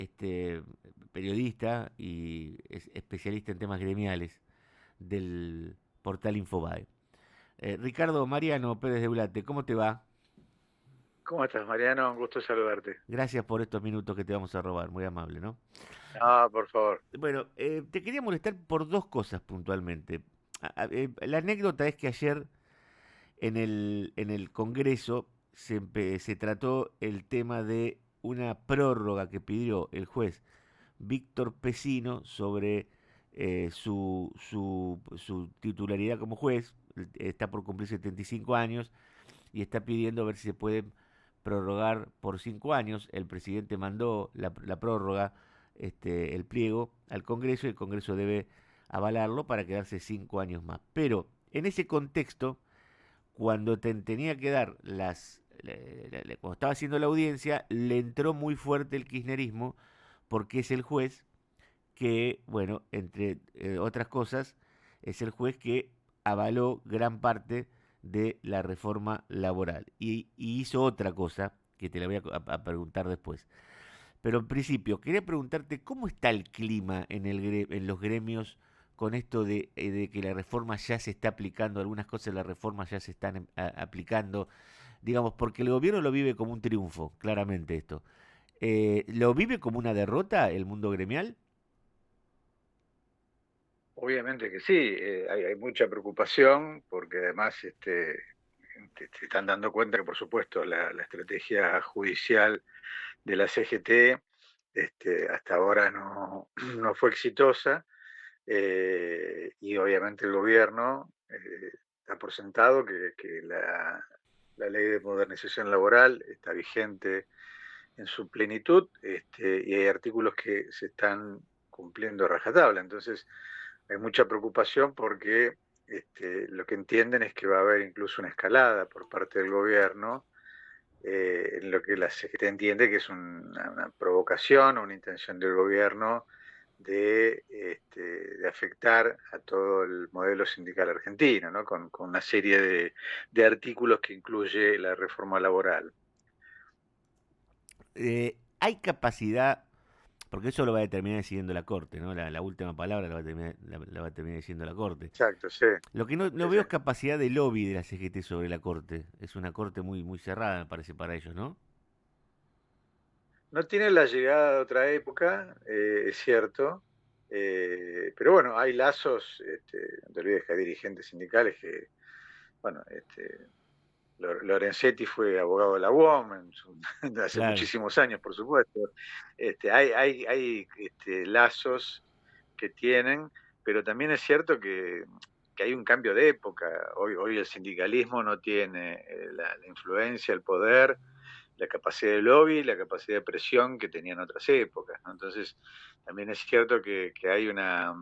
este, periodista y es especialista en temas gremiales del portal Infobae. Ricardo Mariano Pérez de Ulate, ¿cómo te va? ¿Cómo estás, Mariano? Un gusto saludarte. Gracias por estos minutos que te vamos a robar, muy amable, ¿no? Ah, por favor. Bueno, te quería molestar por dos cosas puntualmente. La anécdota es que ayer en el Congreso se trató el tema de una prórroga que pidió el juez Víctor Pesino sobre su titularidad como juez. Está por cumplir 75 años y está pidiendo ver si se puede prorrogar por 5 años. El presidente mandó la prórroga, el pliego al Congreso, y el Congreso debe avalarlo para quedarse 5 años más. Pero en ese contexto, cuando tenía que dar cuando estaba haciendo la audiencia, le entró muy fuerte el kirchnerismo, porque es el juez que, bueno, entre otras cosas, es el juez que avaló gran parte de la reforma laboral. Y hizo otra cosa que te la voy a preguntar después. Pero en principio, quería preguntarte cómo está el clima en los gremios con esto de que la reforma ya se está aplicando, algunas cosas de la reforma ya se están aplicando, digamos, porque el gobierno lo vive como un triunfo, claramente esto. ¿Lo vive como una derrota el mundo gremial? Obviamente que sí, hay mucha preocupación porque además te están dando cuenta que, por supuesto, la estrategia judicial de la CGT hasta ahora no fue exitosa, y obviamente el gobierno está por sentado que la ley de modernización laboral está vigente en su plenitud, y hay artículos que se están cumpliendo a rajatabla. Entonces, hay mucha preocupación porque lo que entienden es que va a haber incluso una escalada por parte del gobierno, en lo que la CGT entiende que es una provocación o una intención del gobierno de afectar a todo el modelo sindical argentino, ¿no? Con una serie de artículos que incluye la reforma laboral. ¿Hay capacidad, porque eso lo va a determinar decidiendo la Corte, ¿no? La última palabra la va a terminar diciendo la Corte. Exacto, sí, Lo que no sí, sí. veo es capacidad de lobby de la CGT sobre la Corte. Es una Corte muy, muy cerrada, me parece, para ellos, ¿no? No tiene la llegada de otra época, es cierto, pero bueno, hay lazos, no te olvides que hay dirigentes sindicales que, bueno, Lorenzetti fue abogado de la UOM hace Claro. muchísimos años, por supuesto. Hay lazos que tienen, pero también es cierto que hay un cambio de época. Hoy el sindicalismo no tiene la influencia, el poder, la capacidad de lobby, la capacidad de presión que tenían otras épocas, ¿no? Entonces, también es cierto que hay una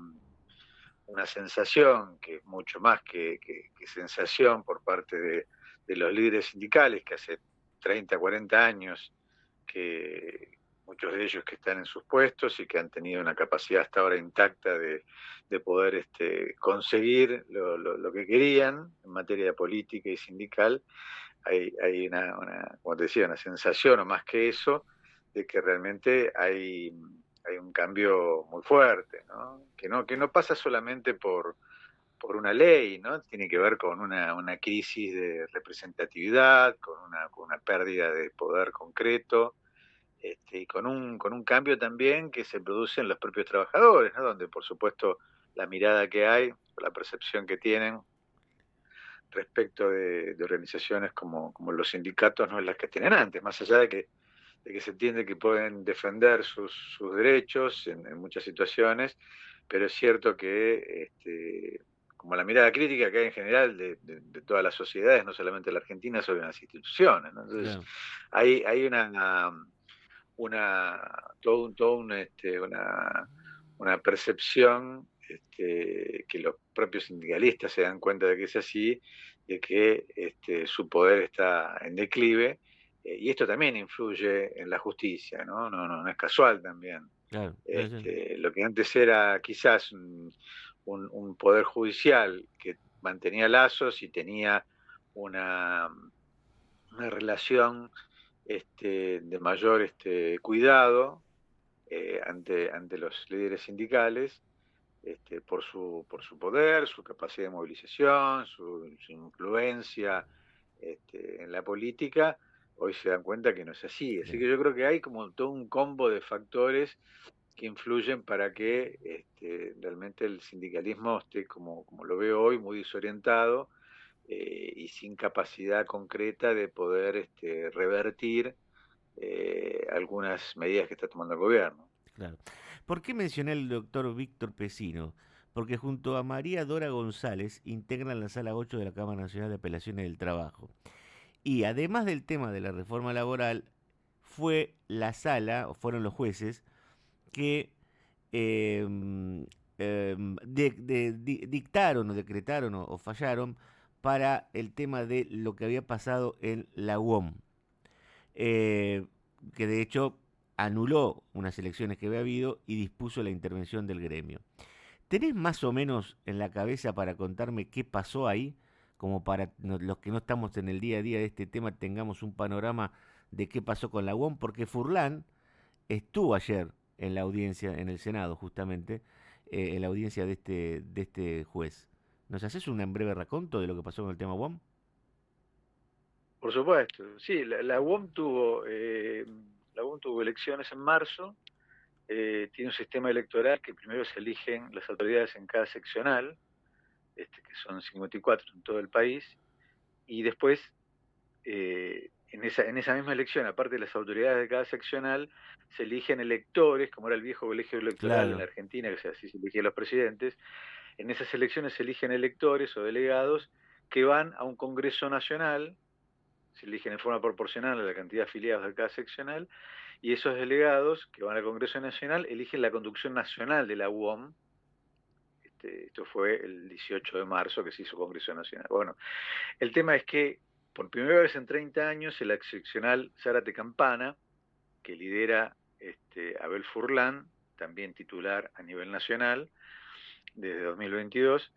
sensación, que es mucho más que sensación por parte de los líderes sindicales, que hace 30, 40 años que muchos de ellos que están en sus puestos y que han tenido una capacidad hasta ahora intacta de poder conseguir lo que querían en materia política y sindical. Hay como te decía, una sensación, o más que eso, de que realmente hay un cambio muy fuerte, ¿no? Que no pasa solamente por una ley, ¿no? Tiene que ver con una crisis de representatividad, con una pérdida de poder concreto, y con un cambio también que se produce en los propios trabajadores, ¿no? Donde, por supuesto, la mirada que hay, la percepción que tienen respecto de organizaciones como los sindicatos no es la que tienen antes, más allá de que se entiende que pueden defender sus derechos en muchas situaciones, pero es cierto que, como la mirada crítica que hay en general de todas las sociedades, no solamente la Argentina, sobre las instituciones, ¿no? Entonces, Claro. hay una percepción, que los propios sindicalistas se dan cuenta de que es así, de que su poder está en declive, y esto también influye en la justicia, ¿no? No es casual también. Claro. Sí, sí. Lo que antes era quizás un poder judicial que mantenía lazos y tenía una, una relación de mayor cuidado, ante los líderes sindicales, por su poder, su capacidad de movilización, su influencia en la política. Hoy se dan cuenta que no es así. Así que yo creo que hay como todo un combo de factores que influyen para que realmente el sindicalismo esté, como lo veo hoy, muy desorientado, y sin capacidad concreta de poder revertir algunas medidas que está tomando el gobierno. Claro. ¿Por qué mencioné al doctor Víctor Pesino? Porque junto a María Dora González integran la Sala 8 de la Cámara Nacional de Apelaciones del Trabajo. Y además del tema de la reforma laboral, fue la sala, o fueron los jueces, que eh, dictaron o decretaron o fallaron para el tema de lo que había pasado en la UOM, eh, que de hecho anuló unas elecciones que había habido y dispuso la intervención del gremio. ¿Tenés más o menos en la cabeza para contarme qué pasó ahí? Como para los que no estamos en el día a día de este tema tengamos un panorama de qué pasó con la UOM, porque Furlan estuvo ayer en la audiencia, en el Senado justamente, en la audiencia de este juez. ¿Nos haces un breve raconto de lo que pasó con el tema UOM? Por supuesto, sí, la UOM la UOM tuvo elecciones en marzo, tiene un sistema electoral que primero se eligen las autoridades en cada seccional, que son 54 en todo el país, y después en esa misma elección, aparte de las autoridades de cada seccional, se eligen electores, como era el viejo colegio electoral en la Claro. Argentina, que así se elegían los presidentes. En esas elecciones se eligen electores o delegados que van a un Congreso Nacional, se eligen en forma proporcional a la cantidad de afiliados de cada seccional, y esos delegados que van al Congreso Nacional eligen la conducción nacional de la UOM. Esto fue el 18 de marzo que se hizo Congreso Nacional. Bueno, el tema es que por primera vez en 30 años el excepcional Zárate Campana, que lidera Abel Furlan, también titular a nivel nacional desde 2022,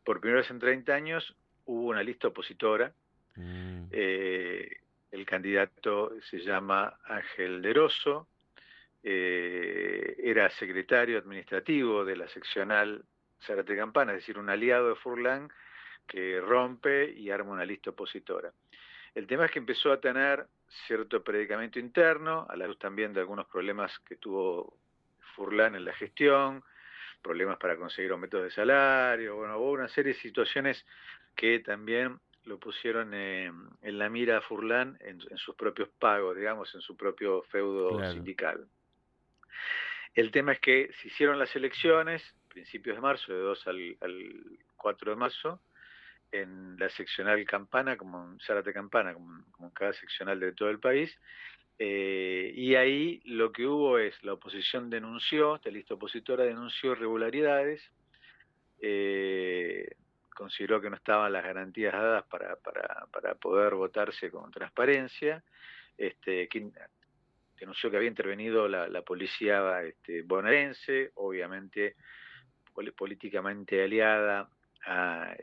por primera vez en 30 años hubo una lista opositora. Mm, Eh, el candidato se llama Ángel Deroso, era secretario administrativo de la seccional Zárate Campana, es decir, un aliado de Furlan que rompe y arma una lista opositora. El tema es que empezó a tener cierto predicamento interno, a la luz también de algunos problemas que tuvo Furlan en la gestión, problemas para conseguir aumentos de salario, bueno, hubo una serie de situaciones que también lo pusieron en la mira a Furlan en sus propios pagos, digamos, en su propio feudo claro. sindical. El tema es que se hicieron las elecciones, principios de marzo, de 2 al 4 de marzo, en la seccional Campana, como en Zárate Campana, como en cada seccional de todo el país, y ahí lo que hubo es, la oposición denunció, esta lista opositora denunció irregularidades, eh, consideró que no estaban las garantías dadas para poder votarse con transparencia, que denunció que había intervenido la policía bonaerense, obviamente políticamente aliada a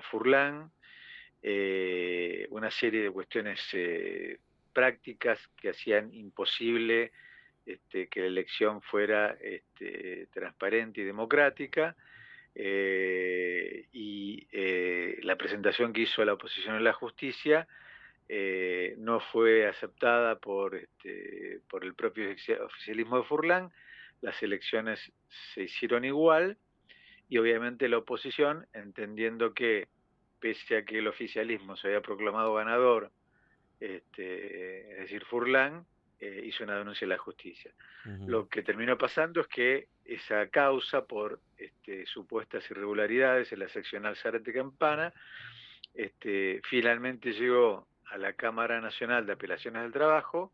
Furlan, una serie de cuestiones prácticas que hacían imposible que la elección fuera transparente y democrática, la presentación que hizo la oposición en la justicia no fue aceptada por el propio oficialismo de Furlan, las elecciones se hicieron igual y obviamente la oposición, entendiendo que pese a que el oficialismo se había proclamado ganador, es decir, Furlan, hizo una denuncia en la justicia. Ujú. Lo que terminó pasando es que esa causa por supuestas irregularidades en la seccional Zárate Campana, finalmente llegó a la Cámara Nacional de Apelaciones del Trabajo,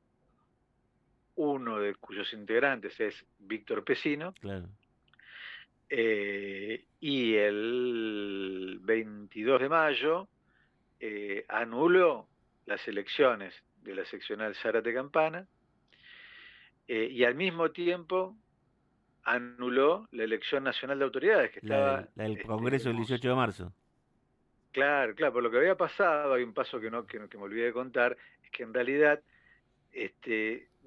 uno de cuyos integrantes es Víctor Pesino, Claro. y el 22 de mayo anuló las elecciones de la seccional Zárate Campana, y al mismo tiempo anuló la elección nacional de autoridades que estaba, La del Congreso del 18 de marzo. claro, claro, por lo que había pasado, hay un paso que me olvidé de contar, es que en realidad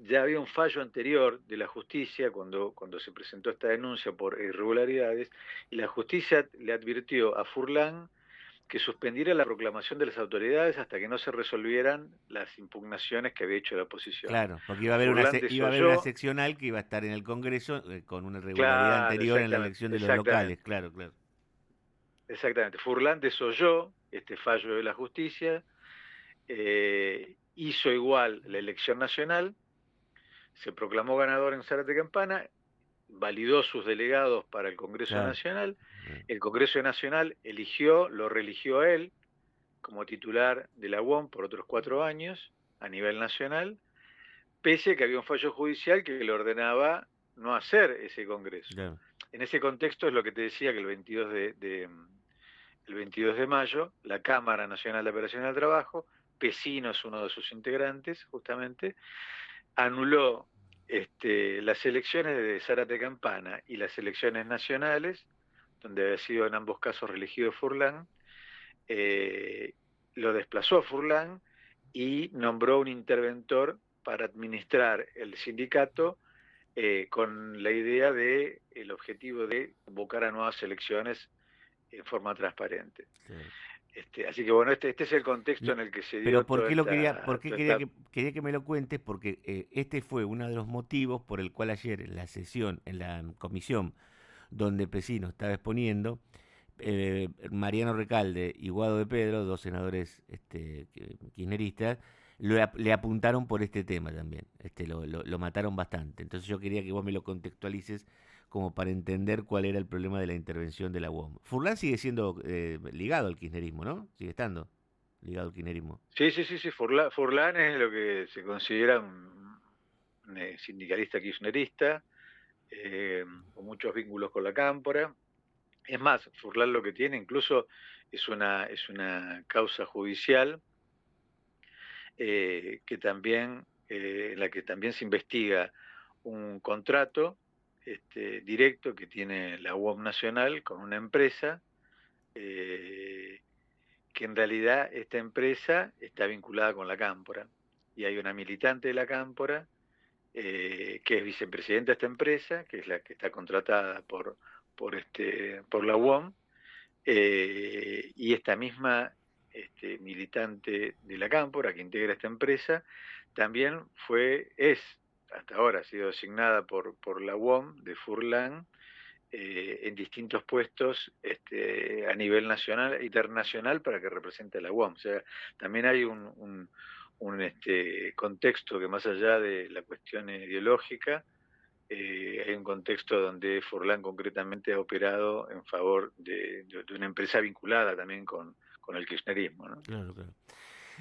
ya había un fallo anterior de la justicia cuando se presentó esta denuncia por irregularidades, y la justicia le advirtió a Furlan que suspendiera la proclamación de las autoridades hasta que no se resolvieran las impugnaciones que había hecho la oposición. Claro, porque iba a haber Furlan iba a haber una desoyó, seccional que iba a estar en el Congreso con una irregularidad claro, anterior en la elección de los locales, exactamente, claro, claro. exactamente. Furlan desoyó este fallo de la justicia, hizo igual la elección nacional, se proclamó ganador en Zárate Campana, validó sus delegados para el Congreso Claro. Nacional, el Congreso Nacional lo reeligió a él como titular de la UOM por otros 4 años a nivel nacional, pese a que había un fallo judicial que le ordenaba no hacer ese Congreso. Claro. En ese contexto es lo que te decía que el 22 de mayo, la Cámara Nacional de Operaciones del Trabajo, Pesino es uno de sus integrantes, justamente, anuló las elecciones de Zárate Campana y las elecciones nacionales, donde había sido en ambos casos reelegido Furlan, lo desplazó a Furlan y nombró un interventor para administrar el sindicato con la idea de el objetivo de convocar a nuevas elecciones en forma transparente. Claro. Así que bueno, este es el contexto No, en el que se pero dio ¿por qué lo quería, por qué toda quería esta. quería que me lo cuentes? Porque este fue uno de los motivos por el cual ayer en la sesión, en la comisión donde Pesino estaba exponiendo, Mariano Recalde y Guado de Pedro, dos senadores kirchneristas, le apuntaron por este tema también. Lo mataron bastante. Entonces yo quería que vos me lo contextualices como para entender cuál era el problema de la intervención de la UOM. Furlan sigue siendo ligado al kirchnerismo, ¿no? Sigue estando ligado al kirchnerismo. Sí. Furlan es lo que se considera un sindicalista kirchnerista, con muchos vínculos con la cámpora. Es más, Furlan lo que tiene incluso es una causa judicial en la que también se investiga un contrato directo que tiene la UOM Nacional con una empresa, eh, que en realidad esta empresa está vinculada con la Cámpora. Y hay una militante de la Cámpora, que es vicepresidenta de esta empresa, que es la que está contratada por la UOM, y esta misma militante de la Cámpora que integra esta empresa, también hasta ahora ha sido designada por la UOM de Furlan, en distintos puestos a nivel nacional e internacional para que represente a la UOM. O sea, también hay un contexto que más allá de la cuestión ideológica, hay un contexto donde Furlan concretamente ha operado en favor de una empresa vinculada también con el kirchnerismo, ¿no? Claro, claro.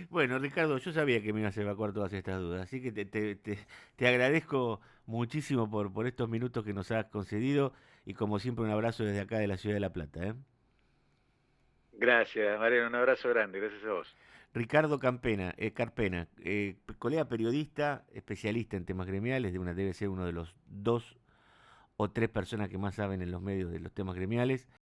Bueno, Ricardo, yo sabía que me ibas a evacuar todas estas dudas, así que te agradezco muchísimo por estos minutos que nos has concedido y como siempre un abrazo desde acá de la ciudad de La Plata, ¿eh? Gracias, Mariano, un abrazo grande, gracias a vos. Ricardo Carpena, colega periodista, especialista en temas gremiales, debe ser uno de los dos o tres personas que más saben en los medios de los temas gremiales.